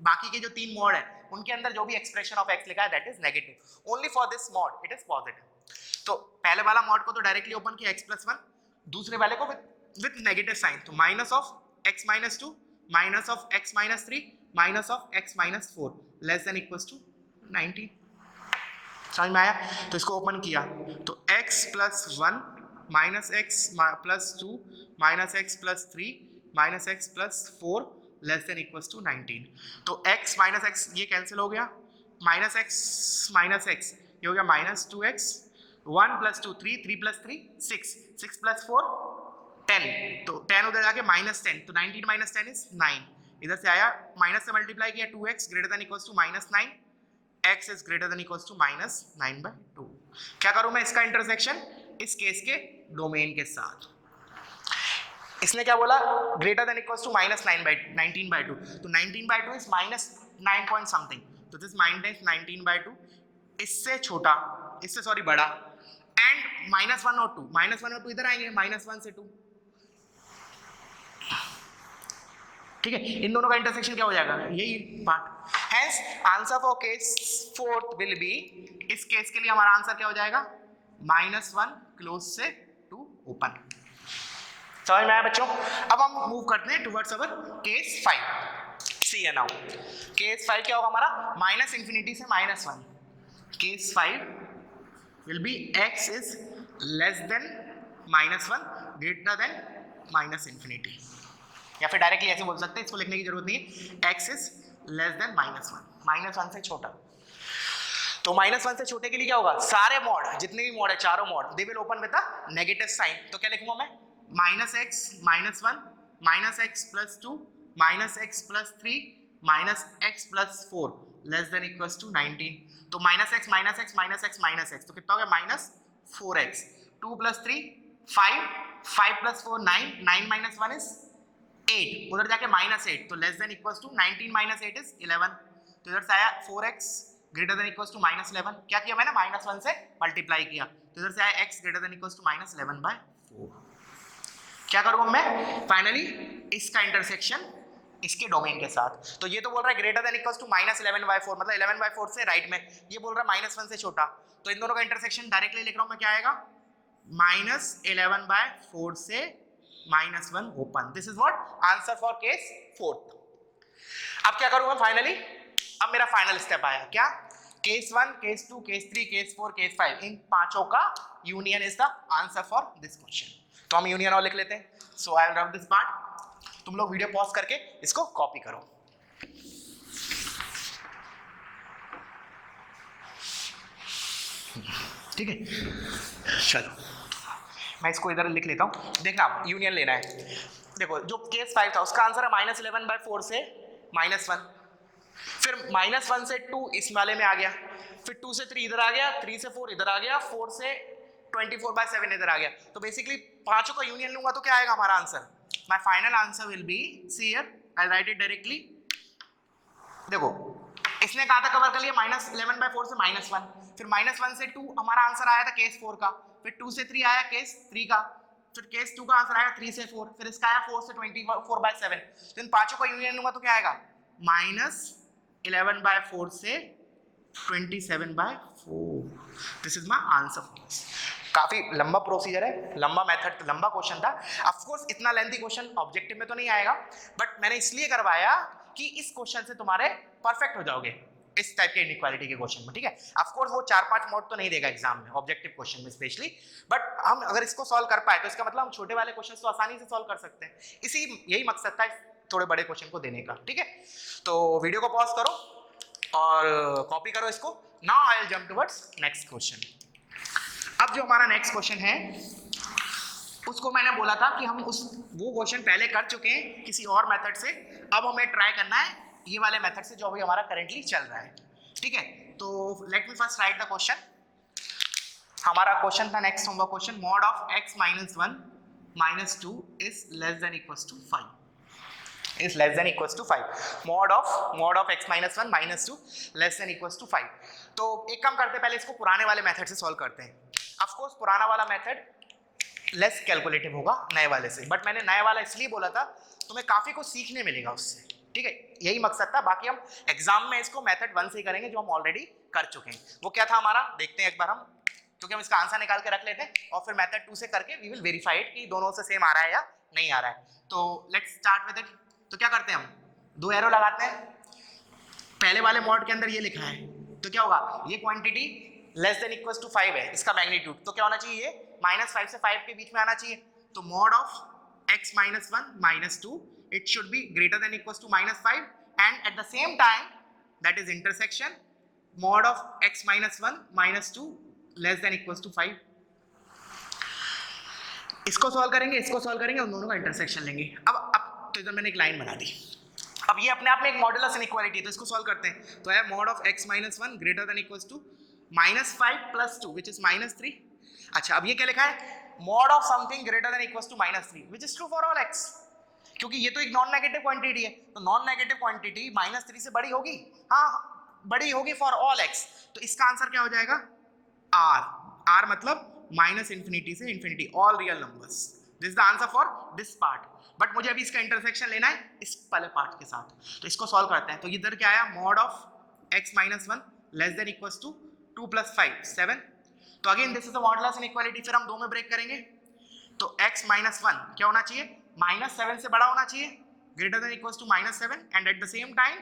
बाकी के जो 3 मॉड है उनके अंदर जो भी एक्सप्रेशन ऑफ x लिखा है that is negative, only for this mod it is positive. तो पहले वाला मॉड को तो डायरेक्टली ओपन किया x+1, दूसरे वाले को विद नेगेटिव साइन, तो minus of x-2 minus of x-3 minus of x-4 less than equals to 19। समझ में आया? तो इसको ओपन किया तो x+1 minus x+2 minus x+3 minus x+4 less than equals to 19। तो x माइनस x ये कैंसिल हो गया, माइनस x ये हो गया -2x, 1 + 2 3, 3 + 3 6, 6 + 4 10, तो 10 उधर जाके -10, तो 19 - 10 इज 9। इधर से आया, माइनस से मल्टीप्लाई किया, 2x greater than equals to -9, x is greater than equals to -9/2। क्या करूं मैं इसका इंटरसेक्शन इस केस के डोमेन के साथ। इसने क्या बोला, ग्रेटर देन इक्वल्स टू -19/2, तो 19/2 इज -9 पॉइंट समथिंग, तो दिस -19/2 इससे छोटा, इससे सॉरी बड़ा, एंड -1 और 2, -1 और 2 इधर आएंगे, -1 से 2। ठीक है, इन दोनों का इंटरसेक्शन क्या हो जाएगा, यही part. Hence answer for case 4 will be, इस केस के लिए हमारा आंसर क्या हो जाएगा, -1 क्लोज से 2 ओपन। समझ में आया बच्चों? अब हम मूव करते हैं टुवर्ड्स अवर केस 5। सी है नाउ, केस 5 क्या होगा हमारा, -∞ से -1। Case 5 will be x is less than -1 greater than -∞, या फिर डायरेक्टली ऐसे बोल सकते हैं, इसको लिखने की जरूरत नहीं है, x is less than -1, -1 से छोटा। तो -1 से छोटे के लिए क्या होगा, सारे मॉड, जितने भी मॉड है, चारों mod, they will open with a negative sign. तो क्या लिखूंगा मैं, -x -1 -x+2 -x+3 -x+4 less than equals to 19। तो -x तो कितना हो गया, -4x, 2 + 3 5, 5 + 4 9, 9 - 1 इज 8, उधर जाके -8, तो less than equals to 19 - 8 is 11। तो इधर से आया 4x greater than equals to -11, क्या किया मैंने, -1 से मल्टीप्लाई किया, तो इधर से आया x greater than equals to -11/4। क्या करूंगा मैं, फाइनली इसका इंटरसेक्शन इसके डोमेन के साथ। तो ये तो बोल रहा है ग्रेटर देन इक्वल्स टू -11/4, मतलब 11/4 से राइट में, ये बोल रहा है -1 से छोटा, तो इन दोनों का इंटरसेक्शन डायरेक्टली लिख रहा हूं मैं, क्या आएगा, -11/4 से -1 open. This is what answer for case 4। अब क्या करूंगा फाइनली, अब मेरा फाइनल स्टेप आया, क्या, case 1, case 2, case 3, case 4, case 5, इन पांचों का union is the answer for this question. तो हम यूनियन और लिख लेते हैं। So I will rub this part, तुम लोग वीडियो पॉज करके इसको कॉपी करो। ठीक है, चलो मैं इसको इधर लिख लेता हूँ। देखना यूनियन लेना है। देखो जो केस 5 था उसका आंसर है -11/4 से -1, फिर -1 से 2 इस वाले में आ गया, फिर 2 से 3 इधर आ गया, 3 से 4 इधर आ गया, 4 से 24/7 इधर आ गया। तो बेसिकली पांचों का यूनियन लूंगा तो क्या आएगा हमारा answer? My final answer will be, see here I right it directly. देखो इसने कहा था कवर कर लिया -11/4 से -1, फिर -1 से 2 हमारा आंसर आया था केस 4 का, फिर 2 से 3 आया केस 3 का, फिर केस 2 का आंसर आया 3 से 4, फिर इसका आया 4 से 24/7। तो इन पांचों का यूनियन लूंगा तो क्या आएगा? -11/4 से 27/4। This is my answer. काफी लंबा प्रोसीजर है, लंबा मेथड, लंबा क्वेश्चन था। ऑफ कोर्स इतना लेंथी क्वेश्चन ऑब्जेक्टिव में तो नहीं आएगा, बट मैंने इसलिए करवाया कि इस क्वेश्चन से तुम्हारे परफेक्ट हो जाओगे इस टाइप के इनइक्वालिटी के क्वेश्चन में। ठीक है, ऑफ कोर्स वो 4-5 मोड तो नहीं देगा एग्जाम में, ऑब्जेक्टिव क्वेश्चन में स्पेशली, बट हम अगर इसको सॉल्व कर पाए तो इसका मतलब हम छोटे वाले क्वेश्चन तो आसानी से सॉल्व कर सकते हैं। इसी यही मकसद था थोड़े बड़े क्वेश्चन को देने का। ठीक है, तो वीडियो को पॉज करो और कॉपी करो इसको। Now I will jump towards next question. अब जो हमारा नेक्स्ट क्वेश्चन है उसको मैंने बोला था कि हम वो क्वेश्चन पहले कर चुके हैं किसी और मेथड से, अब हमें ट्राई करना है ये वाले मेथड से जो अभी हमारा करेंटली चल रहा है। ठीक है, तो let me first write the question. हमारा क्वेश्चन था नेक्स्ट होगा question, mod of x - 1 - 2 is less than equals to 5, is less than equals to 5, mod of x - 1 - 2 less than equals to 5। तो एक काम करते हैं, पहले इसको पुराने वाले मेथड से सॉल्व करते हैं। ऑफ कोर्स पुराना वाला मेथड लेस कैलकुलेटिव होगा नए वाले से, बट मैंने नए वाला इसलिए बोला था तुम्हें काफी कुछ सीखने मिलेगा उससे। ठीक है, यही मकसद था। बाकी हम एग्जाम में इसको मेथड 1 से ही करेंगे जो हम ऑलरेडी कर चुके हैं। वो क्या था हमारा, देखते हैं एक बार हम, क्योंकि हम इसका आंसर निकाल के रख लेते हैं और फिर मेथड 2 से करके वी विल वेरीफाई इट कि दोनों से सेम आ रहा है या नहीं आ रहा है। तो लेट्स स्टार्ट विद इट। तो क्या करते हैं हम, 2 एरो लगाते हैं। पहले वाले मॉड के अंदर ये लिखा है तो क्या होगा, ये quantity less than equals to 5 है, इसका मैग्नीट्यूड तो क्या होना चाहिए, ये -5 से 5 के बीच में आना चाहिए। तो mod of x - 1 - 2 it should be greater than equals to -5 and at the same time that is intersection mod of x - 1 - 2 less than equals to 5। इसको सॉल्व करेंगे, इसको सॉल्व करेंगे, उन दोनों का इंटरसेक्शन लेंगे। अब तो इधर मैंने एक लाइन बना दी। अब ये अपने आप में एक मॉडुलस इनइक्वालिटी है, तो इसको सॉल्व करते हैं। तो है mod of x - 1 greater than equals to -5 + 2 which is -3। अच्छा, अब ये क्या लिखा है, mod of something greater than equals to -3 which is true for all x, क्योंकि ये तो एक नॉन नेगेटिव क्वांटिटी है, तो नॉन नेगेटिव क्वांटिटी -3 से बड़ी होगी, हाँ बड़ी होगी फॉर ऑल x। तो इसका आंसर क्या हो जाएगा, r मतलब -∞ से ∞, all real numbers. This is the answer for this part. But मुझे अभी इसका इंटरसेक्शन लेना है इस वाले पार्ट के साथ, तो इसको सॉल्व करते हैं। तो इधर क्या आया, mod of x - 1 less than equals to 2 + 5 7। तो again this is the modulus inequality, फिर हम दो में ब्रेक करेंगे। तो x - 1 क्या होना चाहिए, -7 से बड़ा होना चाहिए, greater than equals to -7 and at the same time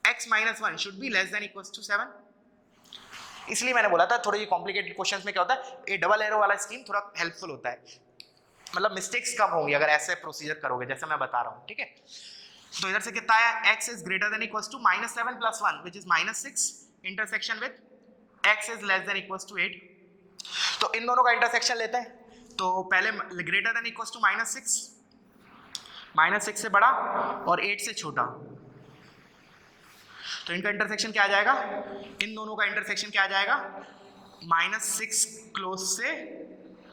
x - 1 should be less than equals to 7। इसलिए मैंने बोला था थोड़े ये कॉम्प्लिकेटेड क्वेश्चंस में क्या होता है, ये डबल एरो वाला स्कीम थोड़ा हेल्पफुल होता है, मतलब मिस्टेक्स कम होंगी अगर ऐसे प्रोसीजर करोगे जैसे मैं बता रहा हूँ। ठीक है, तो इधर से कितना आया, x is greater than equals to -7 + 1 which is -6 इंटरसेक्शन with x is less than equals to 8। तो इन दोनों का इंटरसेक्शन लेते हैं। तो पहले ग्रेटर देन इक्वल्स टू -6 से बड़ा और 8 से छोटा, तो इनका इंटरसेक्शन क्या आ जाएगा, इन दोनों का इंटरसेक्शन क्या आ जाएगा, -6 क्लोज से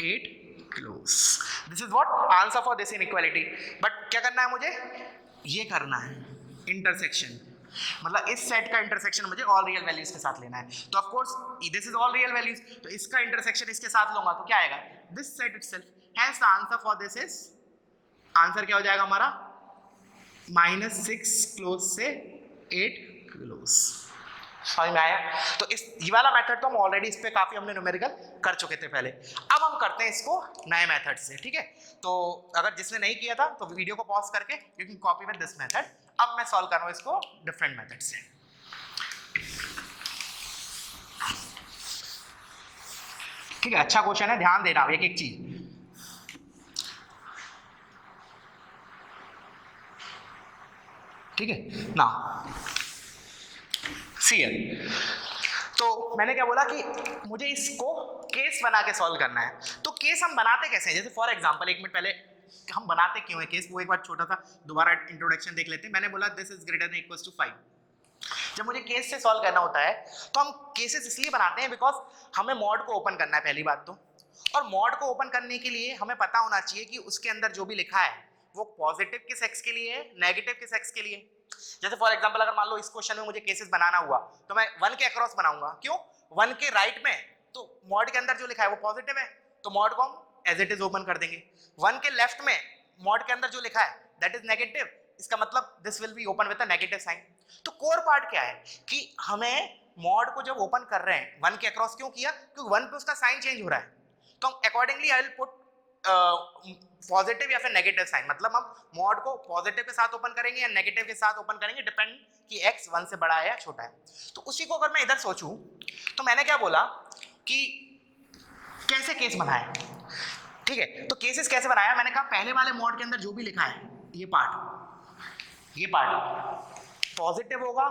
8 close. This is what answer for this inequality. But क्या करना है मुझे, ये करना है इंटरसेक्शन, मतलब इस सेट का इंटरसेक्शन मुझे ऑल रियल वैल्यूज के साथ लेना है। तो of course this is all real values, तो इसका इंटरसेक्शन इसके साथ लूंगा तो क्या आएगा, this set itself. Hence the answer for this is, answer क्या हो जाएगा हमारा, -6 क्लोज से 8 क्लोज। समझ में आया। तो इस ये वाला मेथड तो हम ऑलरेडी इस पे काफी हमने न्यूमेरिकल कर चुके थे पहले। अब हम करते हैं इसको नए मेथड से। ठीक है, तो अगर जिसने नहीं किया था तो वीडियो को पॉज करके you can copy with this method. अब मैं सॉल्व कर रहा हूं इसको डिफरेंट मेथड से। ठीक है, अच्छा क्वेश्चन है, ध्यान देना एक एक चीज। ठीक है ना, सी तो मैंने क्या बोला कि मुझे इसको केस बना के सॉल्व करना है। तो केस हम बनाते कैसे हैं, जैसे फॉर एग्जांपल 1 मिनट पहले हम बनाते क्यों है केस, वो एक बार छोटा सा दोबारा इंट्रोडक्शन देख लेते हैं। मैंने बोला this is greater than equals to 5। जब मुझे केस से सॉल्व करना होता है तो हम केसेस इसलिए बनाते हैं बिकॉज हमें मॉड को ओपन करना है पहली बात तो, और मॉड को ओपन करने के लिए हमें पता होना चाहिए कि उसके अंदर जो भी लिखा है वो पॉजिटिव किस एक्स के लिए है, नेगेटिव किस एक्स के लिए। जैसे फॉर एग्जांपल अगर मान लो इस क्वेश्चन में मुझे केसेस बनाना हुआ तो मैं 1 के अक्रॉस बनाऊंगा, क्यों 1 के राइट में तो मॉड के अंदर जो लिखा है वो पॉजिटिव है तो मॉड को हम एज इट इज ओपन कर देंगे। 1 के लेफ्ट में मॉड के अंदर जो लिखा है दैट इज नेगेटिव, इसका मतलब this will be open with a negative sign. तो कोर पार्ट क्या है कि हमें मॉड को जब ओपन कर रहे हैं 1 के अक्रॉस क्यों किया, क्योंकि 1 पे उसका साइन चेंज हो रहा है तो accordingly I will put positive या फिर नेगेटिव साइन, मतलब हम मॉड को पॉजिटिव के साथ ओपन करेंगे या नेगेटिव के साथ ओपन करेंगे, डिपेंड कि x 1 से बड़ा है या छोटा है। तो उसी को अगर मैं इधर सोचूं तो मैंने क्या बोला कि कैसे केस बनाए, ठीक है। तो केसेस कैसे बनाया, मैंने कहा पहले वाले मॉड के अंदर जो भी लिखा है ये पार्ट पॉजिटिव होगा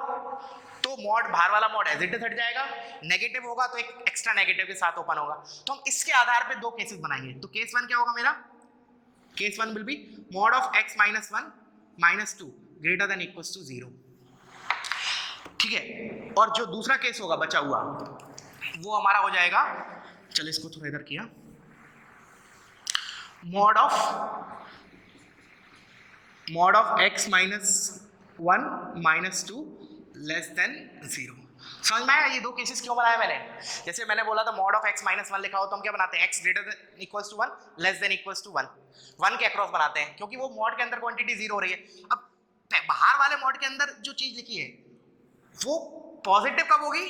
तो मॉड बाहर वाला मॉड एज इट इज हट जाएगा, नेगेटिव होगा तो एक एक्स्ट्रा नेगेटिव के साथ ओपन होगा। तो हम इसके आधार पे दो केसेस बनाएंगे। तो केस 1 क्या होगा मेरा, case 1 will be mod of x - 1 - 2 greater than equals to 0, ठीक है। और जो दूसरा केस होगा बचा हुआ वो हमारा हो जाएगा, चलो इसको थोड़ा इधर किया, mod of x - 1 - 2 less than 0। समझ में आया ये दो केसेस क्यों बनाया मैंने। जैसे मैंने बोला था मॉड ऑफ x - 1 लिखा हो तो हम क्या बनाते हैं x greater than equals to 1 less than equals to 1, 1 के अक्रॉस बनाते हैं क्योंकि वो मॉड के अंदर क्वांटिटी 0 हो रही है। अब बाहर वाले मॉड के अंदर जो चीज लिखी है वो पॉजिटिव कब होगी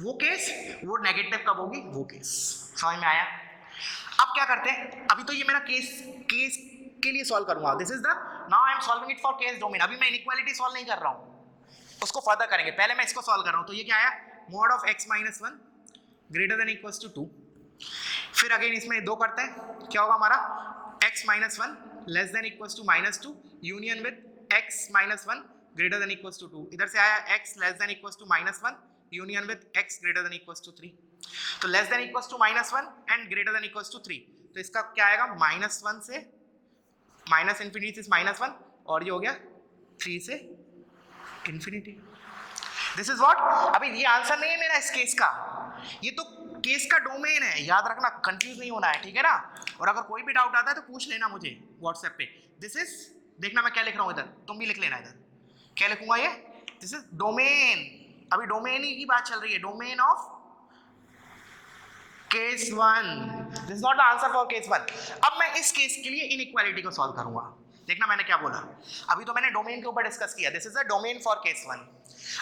वो केस, वो नेगेटिव कब होगी वो केस। समझ में आया। अब क्या करते हैं, अभी तो ये मेरा केस के लिए सॉल्व करूंगा, this is the now I am solving it for case domain. अभी मैं इनइक्वालिटी सॉल्व नहीं कर रहा हूं, उसको फर्दर करेंगे, पहले मैं इसको सॉल्व कर रहा हूं। तो ये क्या आया, mod of x - 1 greater than equals to 2। फिर अगेन इसमें दो करते हैं, क्या होगा हमारा x - 1 less than equals to -2 union with x - 1 greater than equals to 2। इधर से आया x less than equals to -1 union with x greater than equals to 3। तो less than equals to -1 and greater than equals to 3, तो इसका क्या आएगा -1 से minus infinity से -1 और ये हो गया 3 से इंफिनिटी। This is what. अभी ये आंसर नहीं है मेरा इस केस का, ये तो केस का डोमेन है, याद रखना, कंफ्यूज नहीं होना है, ठीक है ना। और अगर कोई भी डाउट आता है तो पूछ लेना मुझे व्हाट्सएप पे। दिस इज, देखना मैं क्या लिख रहा हूँ इधर, तुम भी लिख लेना इधर क्या लिखूंगा ये, दिस इज डोमेन। अभी डोमेन ही की बात चल रही है, domain of case 1, this is not the answer for case 1। अब मैं इस केस के लिए इनइक्वालिटी को सॉल्व करूंगा। देखना मैंने क्या बोला, अभी तो मैंने डोमेन के ऊपर डिस्कस किया, this is a domain for case 1।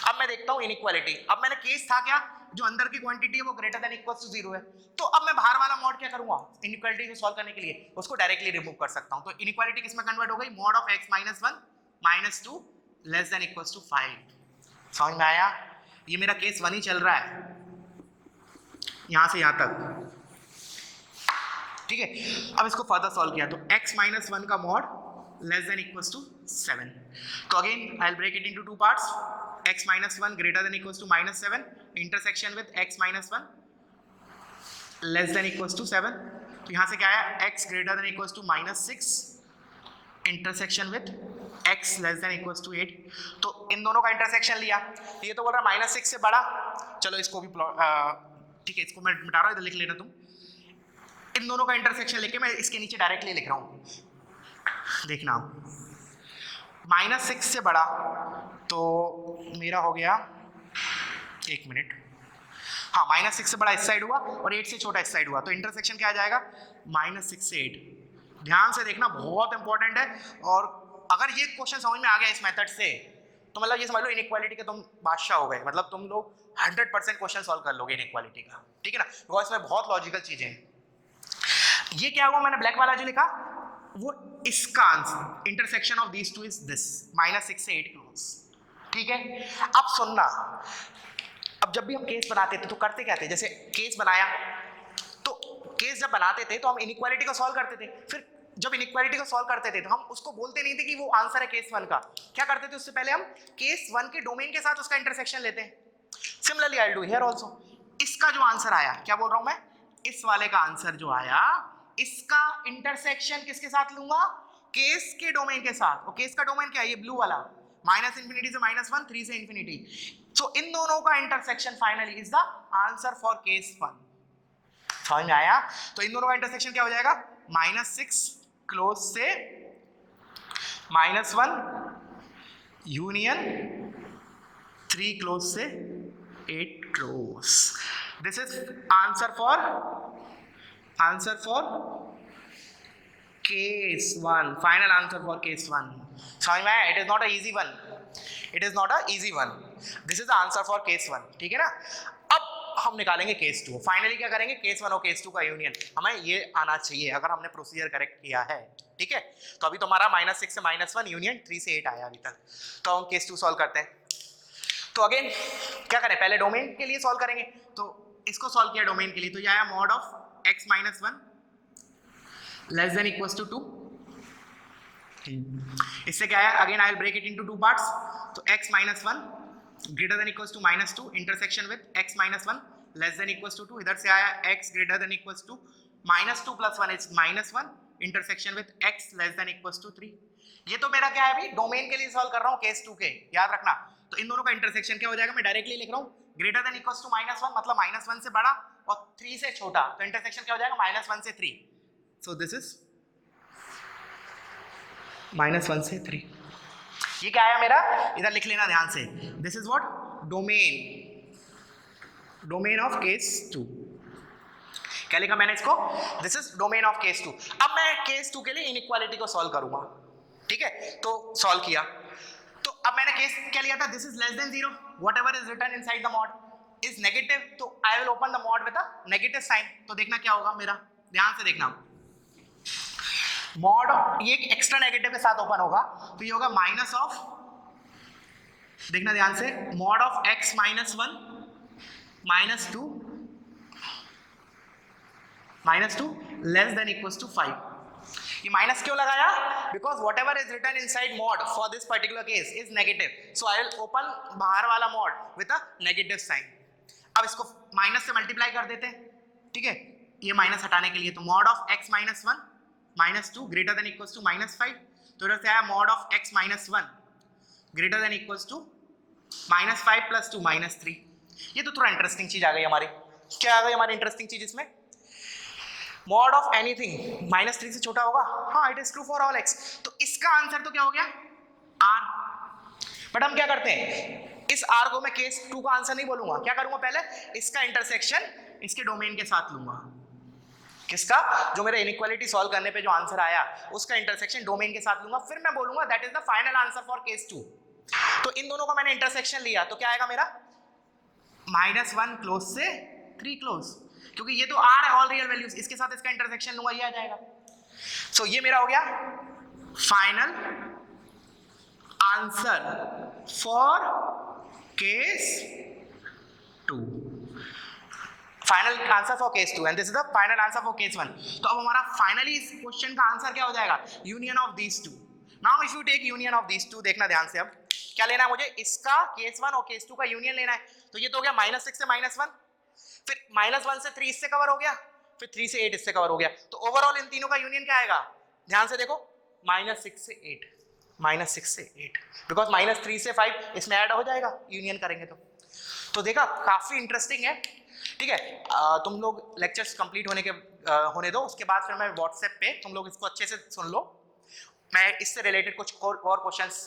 अब मैं देखता हूं इनइक्वालिटी। अब मैंने केस था क्या, जो अंदर की क्वांटिटी है वो ग्रेटर देन इक्वल्स टू 0 है, तो अब मैं बाहर वाला मॉड क्या करूंगा इनइक्वालिटी को सॉल्व करने के लिए, उसको डायरेक्टली रिमूव कर सकता हूं। तो इनइक्वालिटी किस में कन्वर्ट हो गई, mod of x - 1 - 2 less than equals to 5। समझ में आया। ये मेरा केस 1 ही चल रहा है यहां से यहां तक, ठीक है। अब इसको फर्दर सॉल्व किया तो x - 1 का mod less than equals to 7। तो again I will break it into two parts, x - 1 greater than equals to -7 इंटरसेक्शन with x - 1 less than equals to 7। तो यहां से क्या आया, x greater than equals to -6 इंटरसेक्शन with x less than equals to 8। तो इन दोनों का इंटरसेक्शन लिया, ये तो बोल रहा है -6 से बड़ा, चलो इसको भी ठीक है, इसको मैं मिटा रहा हूं, इधर लिख लेना तुम। इन दोनों का इंटरसेक्शन लेके मैं इसके नीचे डायरेक्टली लिख रहा हूं, देखना -6 से बड़ा, तो मेरा हो गया, एक मिनट, हाँ -6 से बड़ा इस साइड हुआ और 8 से छोटा इस साइड हुआ, तो इंटरसेक्शन क्या आ जाएगा -6 से 8। ध्यान से देखना, बहुत इंपॉर्टेंट है। और अगर ये क्वेश्चन समझ में आ गया इस मेथड से तो मतलब ये समझ लो इनइक्वालिटी के तुम बादशाह हो गए, मतलब तुम लोग 100% क्वेश्चन सॉल्व कर लोगे इनइक्वालिटी का, ठीक है ना, बिकॉज इसमें बहुत लॉजिकल चीजें हैं। ये क्या हुआ, मैंने ब्लैक वाला जो लिखा वो इसका answer, intersection of these two is this, -6 से 8 क्लोज, ठीक है। अब सुनना, अब जब भी हम केस बनाते थे तो करते क्या थे, जैसे केस बनाया तो केस जब बनाते थे तो हम इनइक्वालिटी को सॉल्व करते थे, फिर जब इनइक्वालिटी को सॉल्व करते थे तो हम उसको बोलते नहीं थे कि वो आंसर है केस 1 का, क्या करते थे उससे पहले हम केस 1 के डोमेन के साथ उसका इंटरसेक्शन लेते हैं। Similarly I do here also. इसका जो आंसर आया, क्या बोल रहा हूं मैं, इस वाले का आंसर जो आया, इसका इंटरसेक्शन किसके साथ लूंगा, केस के डोमेन के साथ। और केस का डोमेन क्या है, ये ब्लू वाला, माइनस इंफिनिटी से -1, 3 से इंफिनिटी। सो इन दोनों का intersection finally is the answer for case 1। समझ में आया? तो इन दोनों का इंटरसेक्शन क्या हो जाएगा, -6 क्लोज से -1 यूनियन 3 क्लोज से 8 close. This is answer for case 1, final answer for case 1। समझ में आया? It is not a easy one, it is not a easy one, this is answer for case 1। ठीक है ना? अब हम निकालेंगे केस 2। फाइनली क्या करेंगे, केस 1 और केस 2 का यूनियन। हमें ये आना चाहिए अगर हमने प्रोसीजर करेक्ट किया है। ठीक है, तो अभी तो हमारा -6 से -1 यूनियन 3 से 8 आया अभी तक। तो हम केस 2 सॉल्व करते हैं। तो अगेन क्या करें, पहले डोमेन के लिए सॉल्व करेंगे। तो इसको सॉल्व किया डोमेन के लिए, तो ये आया mod of x - 1 less than equals to 2। इससे क्या है, again I will break it into 2 parts. तो x - 1 greater than equals to -2 इंटरसेक्शन with x - 1 less than equals to 2। इधर से आया x greater than equals to -2 + 1 is -1 intersection with x less than equals to 3। ये तो मेरा क्या है, अभी डोमेन के लिए सॉल्व कर रहा हूँ केस 2 के, याद रखना। तो इन दोनों का इंटरसेक्शन क्या हो जाएगा, मैं डायरेक्टली लिख रहा हूँ, ग्रेटर देन इक्वल्स टू -1 मतलब -1 से बड़ा और 3 से छोटा। तो इंटरसेक्शन क्या हो जाएगा, -1 से 3। सो दिस इज -1 से 3। ये क्या आया मेरा, इधर लिख लेना ध्यान से। This is what, domain of case 2। क्या लिखा मैंने इसको, this is domain of case 2। अब मैं केस 2 के लिए इनइक्वालिटी को सॉल्व करूंगा। ठीक है, तो सॉल्व किया। तो अब मैंने केस क्या लिया था, this is less than 0, whatever is written inside the mod is negative. तो I will open the mod with a negative sign. तो देखना क्या होगा मेरा, ध्यान से देखना। मॉड ये एक्स्ट्रा नेगेटिव के साथ ओपन होगा, तो ये होगा माइनस ऑफ, देखना ध्यान से, mod of x - 1 -2 less than equals to 5। ये माइनस क्यों लगाया, because whatever is written inside mod for this particular case is negative. So I will open बाहर वाला mod with a negative sign. अब इसको माइनस से multiply कर देते हैं। ठीक है, ये माइनस हटाने के लिए, तो mod of x - 1 -2 greater than equals to -5। तो इधर से आया mod of x - 1 greater than equals to -5 + 2 -3। ये तो थोड़ा इंटरेस्टिंग चीज आ गई हमारी। क्या आ गई हमारी इंटरेस्टिंग चीज इसमें, मॉड ऑफ एनीथिंग -3 से छोटा होगा। हाँ, it is true for all x। तो इसका आंसर तो क्या हो गया, r। बट हम क्या करते हैं, इस r को मैं केस 2 का आंसर नहीं बोलूंगा, क्या करूंगा, पहले इसका इंटरसेक्शन इसके डोमेन के साथ लूंगा। किसका, जो मेरे इनइक्वालिटी सॉल्व करने पे जो आंसर आया उसका इंटरसेक्शन डोमेन के साथ लूंगा, फिर मैं बोलूंगा that is the final answer for case 2। तो इन दोनों का मैंने इंटरसेक्शन लिया, तो क्या आएगा मेरा, -1 क्लोज से 3 क्लोज, क्योंकि ये तो r है ऑल रियल वैल्यूज, इसके साथ इसका इंटरसेक्शन लूंगा, ये आ जाएगा। सो ये मेरा हो गया final answer for case 2, final answer for case 2 and this is the final answer for case 1। तो अब हमारा फाइनली इस क्वेश्चन का आंसर क्या हो जाएगा, union of these two. Now if you take union of these two, देखना ध्यान से, अब क्या लेना है मुझे, इसका केस 1 और केस 2 का यूनियन लेना है। तो ये तो हो गया -6 से -1, फिर -1 से 3 इससे कवर हो गया, फिर 3 से 8 इससे कवर हो गया। तो ओवरऑल इन तीनों का यूनियन क्या आएगा, ध्यान से देखो, -6 से 8, -6 से 8, बिकॉज -3 से 5 इसमें ऐड हो जाएगा यूनियन करेंगे तो देखा, काफी इंटरेस्टिंग है। ठीक है, तुम लोग लेक्चर्स कंप्लीट होने दो, उसके बाद फिर मैं व्हाट्सएप पे तुम लोग इसको अच्छे से सुन लो, मैं इससे रिलेटेड कुछ और क्वेश्चंस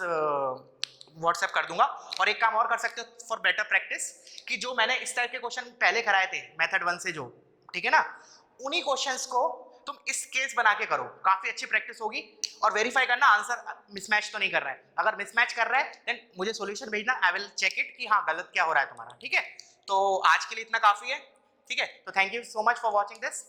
व्हाट्सएप कर दूंगा। और एक काम और कर सकते हो फॉर बेटर प्रैक्टिस, कि जो मैंने इस टाइप के क्वेश्चन पहले कराए थे मेथड 1 से जो, ठीक है ना, उन्हीं क्वेश्चंस को तुम इस केस बना के करो, काफी अच्छी प्रैक्टिस होगी। और वेरीफाई करना आंसर मिसमैच तो नहीं कर रहा है, अगर मिसमैच कर रहा है देन मुझे सॉल्यूशन भेजना, आई विल चेक इट कि हाँ गलत क्या हो रहा है तुम्हारा। ठीक है, तो आज के लिए इतना काफी है। ठीक है, तो thank you so much for watching this.